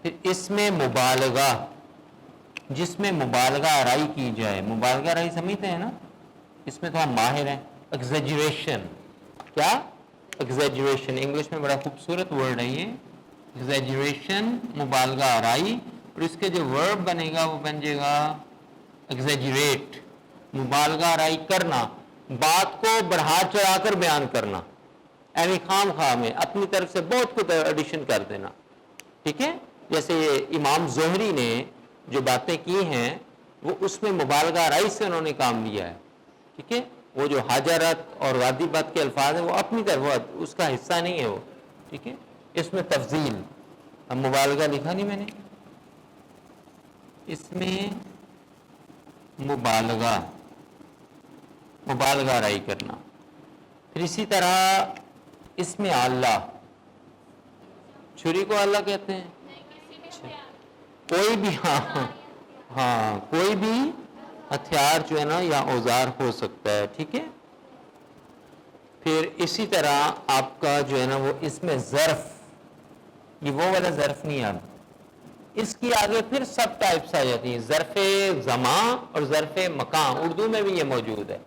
پھر اس میں مبالغہ، جس میں مبالغہ آرائی کی جائے. مبالغہ آرائی سمجھتے ہیں نا، اس میں تو ہم ماہر ہیں. ایگزیجریشن، کیا ایگزیجریشن، انگلش میں بڑا خوبصورت ورڈ ہے یہ. ایگزیجریشن، مبالغہ آرائی، اور اس کے جو ورب بنے گا وہ بن جائے گا ایگزیجریٹ. مبالغہ آرائی کرنا، بات کو بڑھا چڑھا کر بیان کرنا، یعنی خام خواہ میں اپنی طرف سے بہت کچھ ایڈیشن کر دینا. ٹھیک ہے، جیسے امام زہری نے جو باتیں کی ہیں وہ اس میں مبالغہ آرائی سے انہوں نے کام لیا ہے. ٹھیک ہے، وہ جو حاجرت اور وادیبت کے الفاظ ہیں وہ اپنی طرف، اس کا حصہ نہیں ہے وہ. ٹھیک ہے، اس میں تفضیل، اب مبالغہ لکھا نہیں میں نے، اس میں مبالغہ آرائی کرنا. پھر اسی طرح اس میں آلہ، چھری کو آلہ کہتے ہیں. کوئی بھی، ہاں کوئی بھی ہتھیار جو ہے نا یا اوزار ہو سکتا ہے. ٹھیک ہے، پھر اسی طرح آپ کا جو ہے نا وہ اس میں ظرف، یہ وہ والا ظرف نہیں، اب اس کی آگے پھر سب ٹائپس آ جاتی ہیں. ظرف زمان اور ظرف مکان، اردو میں بھی یہ موجود ہے.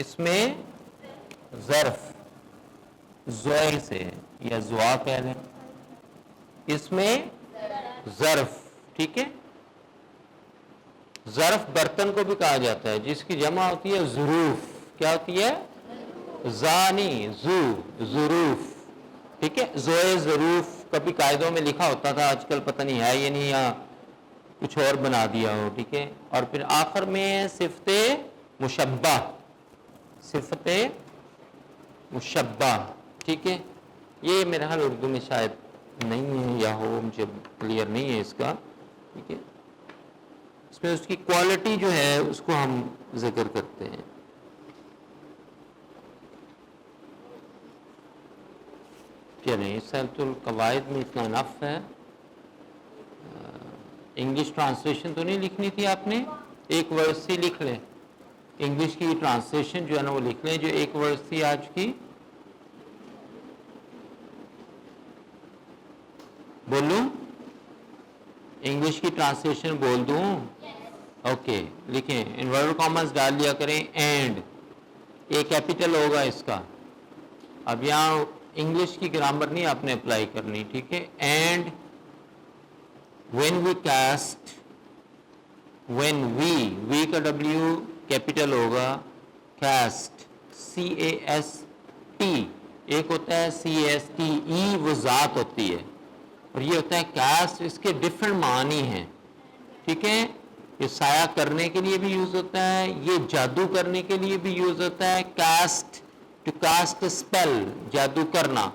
اس میں ظرف زوئل سے یا زوا کہہ لیں، اس میں ظرف. ٹھیک ہے، ظرف برتن کو بھی کہا جاتا ہے جس کی جمع ہوتی ہے ظروف. کیا ہوتی ہے؟ زانی، ظروف. ٹھیک ہے، زوئے ظروف کبھی قاعدوں میں لکھا ہوتا تھا، آج کل پتہ نہیں ہے یہ نہیں، یا کچھ اور بنا دیا ہو. ٹھیک ہے، اور پھر آخر میں صفت مشبہ، صفت مشبہ. ٹھیک ہے، یہ میرے حال اردو میں شاید نہیں ہے یا ہو، مجھے کلیئر نہیں ہے اس کا. ٹھیک ہے، اس میں اس کی کوالٹی جو ہے اس کو ہم ذکر کرتے ہیں. چلیں، سلط القواعد میں اتنا نف ہے. انگلش ٹرانسلیشن تو نہیں لکھنی تھی آپ نے؟ ایک ورڈ سے لکھ لیں، انگلش کی ٹرانسلیشن جو ہے نا وہ لکھ لیں جو ایک ورڈ تھی آج کی. بولوں انگلش کی ٹرانسلیشن بول دوں؟ اوکے، لکھیں، انورٹر کاماز ڈال لیا کریں. اینڈ اے کیپیٹل ہوگا اس کا. اب یہاں انگلش کی گرامر نہیں آپ نے اپلائی کرنی. ٹھیک ہے، and when we cast، when we کا W کیپیٹل ہوگا، cast CAST، ایک ہوتا ہے CASTE، وہ ذات ہوتی ہے، اور یہ ہوتا ہے cast. اس کے ڈفرنٹ معنی ہیں. ٹھیک ہے، یہ سایہ کرنے کے لیے بھی یوز ہوتا ہے، یہ جادو کرنے کے لیے بھی یوز ہوتا ہے. cast، to cast a spell، جادو کرنا،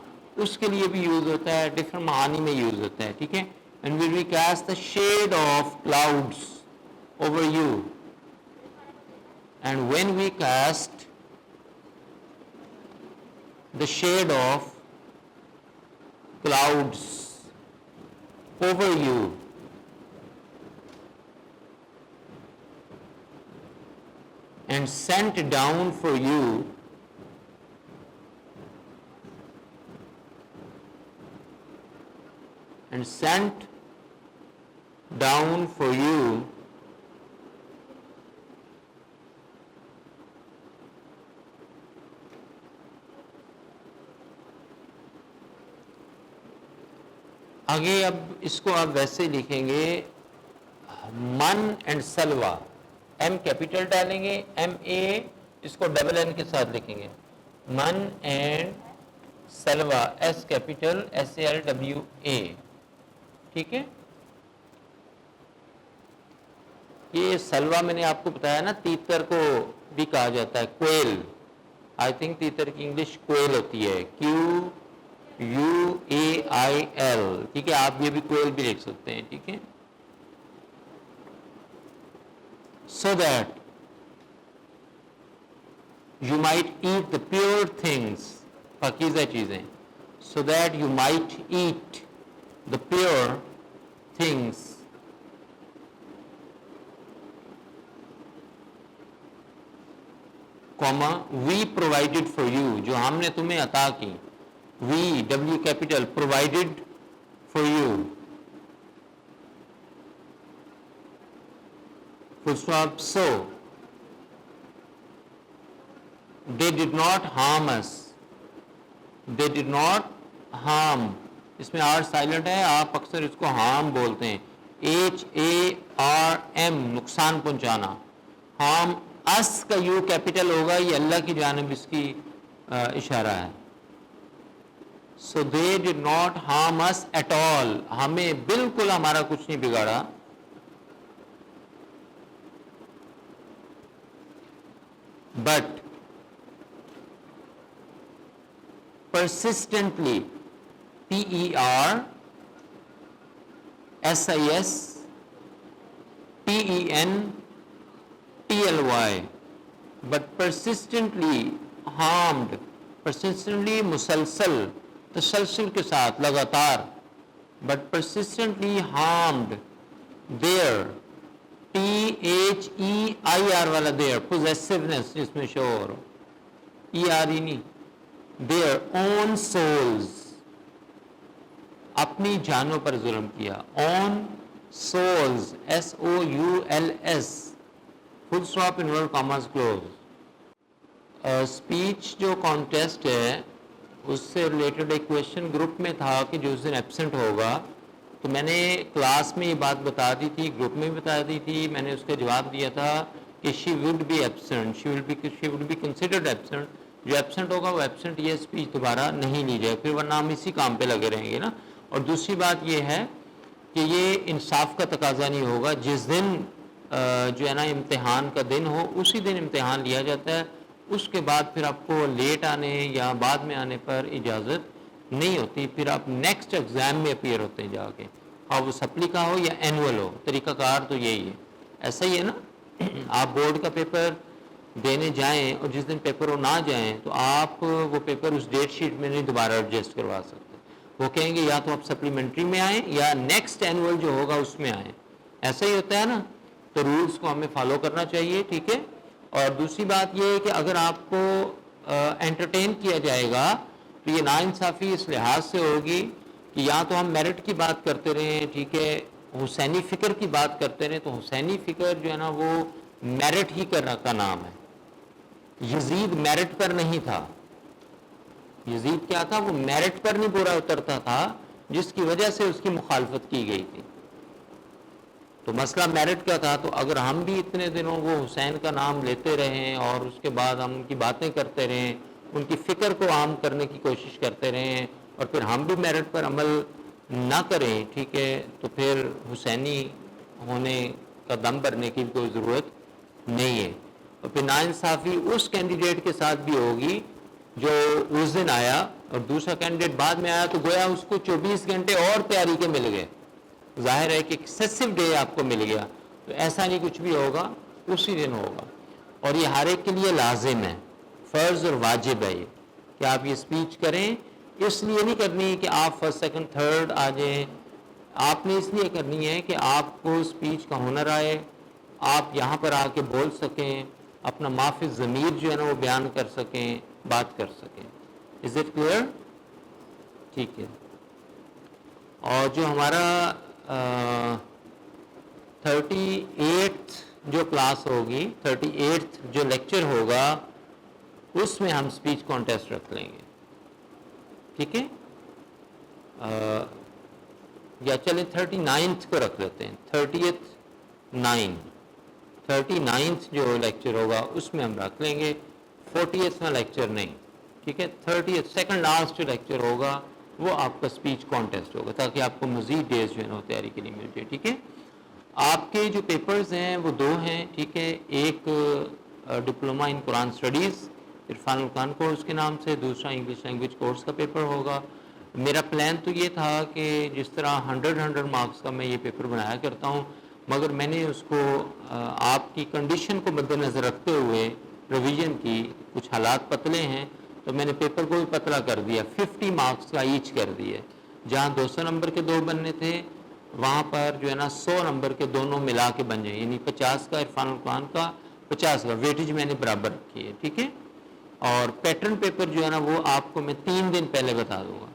اس کے لیے بھی یوز ہوتا ہے، ڈفرنٹ معنی میں یوز ہوتا ہے. ٹھیک ہے، and will we cast the shade of clouds over you، and when we cast the shade of clouds over you and sent down for you and sent down for you آگے. اب اس کو آپ ویسے لکھیں گے من اینڈ سلوا، M capital ڈالیں گے، MA، اس کو ڈبل N کے ساتھ لکھیں گے. من اینڈ سلوا، S کیپیٹل SALWA. ٹھیک ہے، یہ سلوا میں نے آپ کو بتایا نا، تیتر کو بھی کہا جاتا ہے کوئل. آئی تھنک تیتر کی انگلش کوئل ہوتی ہے، QUAIL. ٹھیک ہے، آپ یہ بھی کوئل بھی لکھ سکتے ہیں. ٹھیک ہے، so that you might eat the pure things, پاکیزہ چیزیں. so that you might eat the pure things comma we provided for you، جو ہم نے تمہیں عطا کی. we W capital provided for you. full stop. so they did not harm us. they did not harm، اس میں are silent ہے، آپ اکثر اس کو ہارم بولتے ہیں. HARM، نقصان پہنچانا. ہارم اس کا یو کیپیٹل ہوگا، یہ اللہ کی جانب اس کی اشارہ ہے. so they did not harm us at all، ہمیں بالکل ہمارا کچھ نہیں بگاڑا. but persistently، PERSISTENTLY، but persistently harmed، persistently مسلسل، تسلسل کے ساتھ لگاتار. but persistently harmed their THEIR والا their possessiveness جس میں شو ہو رہا، ERE نہیں، their own souls، اپنی جانوں پر ظلم کیا. own souls SOULS، full stop inverted commas close. Speech جو کانٹیسٹ ہے اس سے ریلیٹڈ ایک کویشچن گروپ میں تھا کہ جو اس دن ایبسنٹ ہوگا، تو میں نے کلاس میں یہ بات بتا دی تھی، گروپ میں بھی بتا دی تھی. میں نے اس کا جواب دیا تھا کہ she would be absent, she would be considered absent. جو ایبسنٹ ہوگا وہ ایبسنٹ، یہ اسپیچ دوبارہ نہیں لی جائے، پھر ورنہ ہم اسی کام پہ لگے رہیں گے نا. اور دوسری بات یہ ہے کہ یہ انصاف کا تقاضا نہیں ہوگا. جس دن جو ہے نا امتحان کا دن ہو اسی دن امتحان لیا جاتا ہے، اس کے بعد پھر آپ کو لیٹ آنے یا بعد میں آنے پر اجازت نہیں ہوتی. پھر آپ نیکسٹ ایگزام میں اپیئر ہوتے ہیں جا کے، اور وہ سپلی کا ہو یا اینول ہو. طریقہ کار تو یہی ہے. ایسا ہی ہے نا، آپ بورڈ کا پیپر دینے جائیں اور جس دن پیپر ہو نہ جائیں تو آپ وہ پیپر اس ڈیٹ شیٹ میں نہیں دوبارہ ایڈجسٹ کروا سکتے. وہ کہیں گے یا تو آپ سپلیمنٹری میں آئیں یا نیکسٹ اینول جو ہوگا اس میں آئیں. ایسا ہی ہوتا ہے نا. تو رولز کو ہمیں فالو کرنا چاہیے. ٹھیک ہے. اور دوسری بات یہ ہے کہ اگر آپ کو انٹرٹین کیا جائے گا تو یہ ناانصافی اس لحاظ سے ہوگی کہ یا تو ہم میرٹ کی بات کرتے رہیں، ٹھیک ہے، حسینی فکر کی بات کرتے رہیں. تو حسینی فکر جو ہے نا وہ میرٹ ہی کا نام ہے. یزید میرٹ پر نہیں تھا. یزید کیا تھا؟ وہ میرٹ پر نہیں پورا اترتا تھا، جس کی وجہ سے اس کی مخالفت کی گئی تھی. تو مسئلہ میرٹ کا تھا. تو اگر ہم بھی اتنے دنوں وہ حسین کا نام لیتے رہیں اور اس کے بعد ہم ان کی باتیں کرتے رہیں، ان کی فکر کو عام کرنے کی کوشش کرتے رہیں، اور پھر ہم بھی میرٹ پر عمل نہ کریں، ٹھیک ہے، تو پھر حسینی ہونے کا دم بھرنے کی کوئی ضرورت نہیں ہے. اور پھر ناانصافی اس کینڈیڈیٹ کے ساتھ بھی ہوگی جو اس دن آیا اور دوسرا کینڈیڈیٹ بعد میں آیا، تو گویا اس کو 24 گھنٹے اور تیاری کے مل گئے. ظاہر ہے کہ ایکسیسو ڈے آپ کو مل گیا. تو ایسا نہیں کچھ بھی ہوگا، اسی دن ہوگا. اور یہ ہر ایک کے لیے لازم ہے، فرض اور واجب ہے یہ کہ آپ یہ اسپیچ کریں. اس لیے نہیں کرنی کہ آپ فرسٹ سیکنڈ تھرڈ آ جائیں. آپ نے اس لیے کرنی ہے کہ آپ کو اسپیچ کا ہنر آئے، آپ یہاں پر آ کے بول سکیں، اپنا معافی ضمیر جو ہے نا وہ بیان کر سکیں، بات کر سکیں. Is it clear? ٹھیک ہے. اور جو ہمارا 38 جو کلاس ہوگی، 38 جو لیکچر ہوگا، اس میں ہم اسپیچ کانٹیسٹ رکھ لیں گے. ٹھیک ہے. یا چلیں 39 کو رکھ لیتے ہیں. 39 جو لیکچر ہوگا اس میں ہم رکھ لیں گے. 40واں لیکچر نہیں. ٹھیک ہے. 30 سیکنڈ لاسٹ لیکچر ہوگا وہ آپ کا اسپیچ کانٹیسٹ ہوگا، تاکہ آپ کو مزید ڈیز جو ہے نا تیاری کے لیے مل جائے. ٹھیک ہے. آپ کے جو پیپرز ہیں وہ دو ہیں، ٹھیک ہے، ایک diploma in Quran studies Irfan القرآن کورس کے نام سے، دوسرا انگلش لینگویج کورس کا پیپر ہوگا۔ میرا پلان تو یہ تھا کہ جس طرح 100 مارکس کا میں یہ پیپر بنایا کرتا ہوں، مگر میں نے اس کو آپ کی کنڈیشن کو مد نظر رکھتے ہوئے ریویژن کی، کچھ حالات پتلے ہیں تو میں نے پیپر کو بھی پتلا کر دیا، 50 مارکس کا ایچ کر دیا۔ جہاں 200 نمبر کے دو بننے تھے وہاں پر جو ہے نا 100 نمبر کے دونوں ملا کے بن جائیں، یعنی 50 کا عرفان القرآن کا، 50 کا ویٹیج میں نے برابر رکھی ہے، ٹھیک ہے۔ اور پیٹرن پیپر جو ہے نا وہ آپ کو میں 3 دن پہلے بتا دوں گا،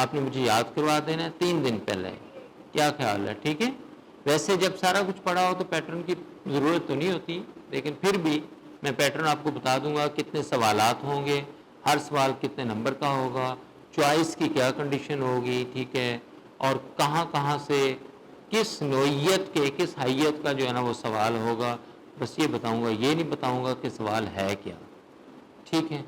آپ نے مجھے یاد کروا دینا ہے 3 دن پہلے، کیا خیال ہے؟ ٹھیک ہے۔ ویسے جب سارا کچھ پڑھا ہو تو پیٹرن کی ضرورت تو نہیں ہوتی، لیکن پھر بھی میں پیٹرن آپ کو بتا دوں گا، کتنے سوالات ہوں گے، ہر سوال کتنے نمبر کا ہوگا، چوائس کی کیا کنڈیشن ہوگی، ٹھیک ہے، اور کہاں کہاں سے کس نوعیت کے، کس حیت کا جو ہے نا وہ سوال ہوگا، بس یہ بتاؤں گا، یہ نہیں بتاؤں گا کہ سوال ہے کیا، ٹھیک ہے۔